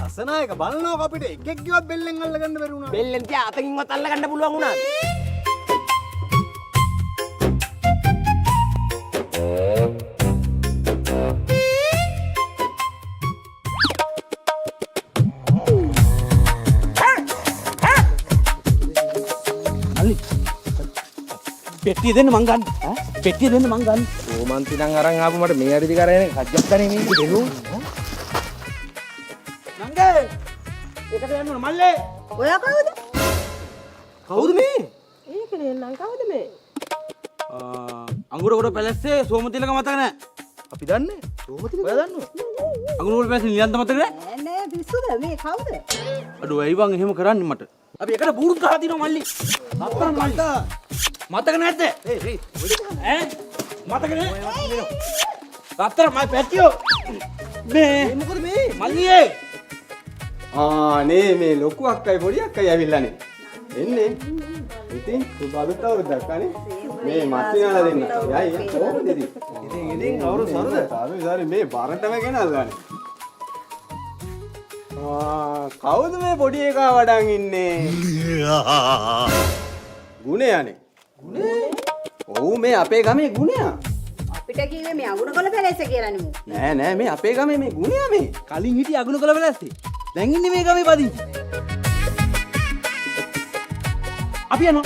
අසනායක බලනවා අපිට එකෙක් කිව්වත් බෙල්ලෙන් අල්ල ගන්න බැරි වුණා. බෙල්ලෙන් තියා අතකින්වත් අල්ල ගන්න පුළුවන් වුණාද? පෙට්ටිය දෙන්න මං ගන්න. පෙට්ටිය දෙන්න මං ගන්න. ඕමන්ති නම් අරන් ආපු මට මේ අරිදි කරගෙන කජ්ජක් ගන්නේ මේ දෙනු. නංගේ. එකට යන්න ඕන මල්ලේ. ඔයා කවුද? කවුද මේ? ඒක නෙන්නම් කවුද මේ? අඟුරු කොට පැලස්සේ සෝමතිලක මතක නැහැ. අපි දන්නේ. සෝමතිලක ඔයා දන්නවද? අඟුරු කොට පැලස්සේ නිලන්ත මතක නැහැ. නෑ පිස්සුද මේ කවුද? අඩෝ ඇයි බං එහෙම කරන්නේ මට? අපි එකට බූරුත් ගහලා දිනවා මල්ලි. අත්තර මල්ලි. මතක නැද්ද? ඈ මතක නෑ. අත්තර මම පැටියෝ. මේ මොකද මේ? මල්ලියේ. නේ මේ ලොකු අක්කයි පොඩි අක්කයි ඇවිල්ලානේ. එන්නේ. ඉතින් සුබ අවුරුද්දක් අනේ. මේ මස්සිනාලා දෙන්න. යයි කොහොමද ඉතින්? ඉතින් අවුරුදු සරද? සාරි මේ බරටම ගෙනල්ලානේ. කවුද මේ පොඩි එකා වඩන් ඉන්නේ? ගුණයානේ. ගුණේ? ඔව් මේ අපේ ගමේ ගුණයා. අපිට කිව්වේ මේ අඟුරුකොළ පැලැස්ස කියලා නෙමෙයි. නෑ මේ අපේ ගමේ මේ ගුණයා මේ. කලින් හිටිය අගුණකොළ පැලැස්සේ. දැන් ඉන්නේ මේ ගමේ පදිංචි. අපි යනවා.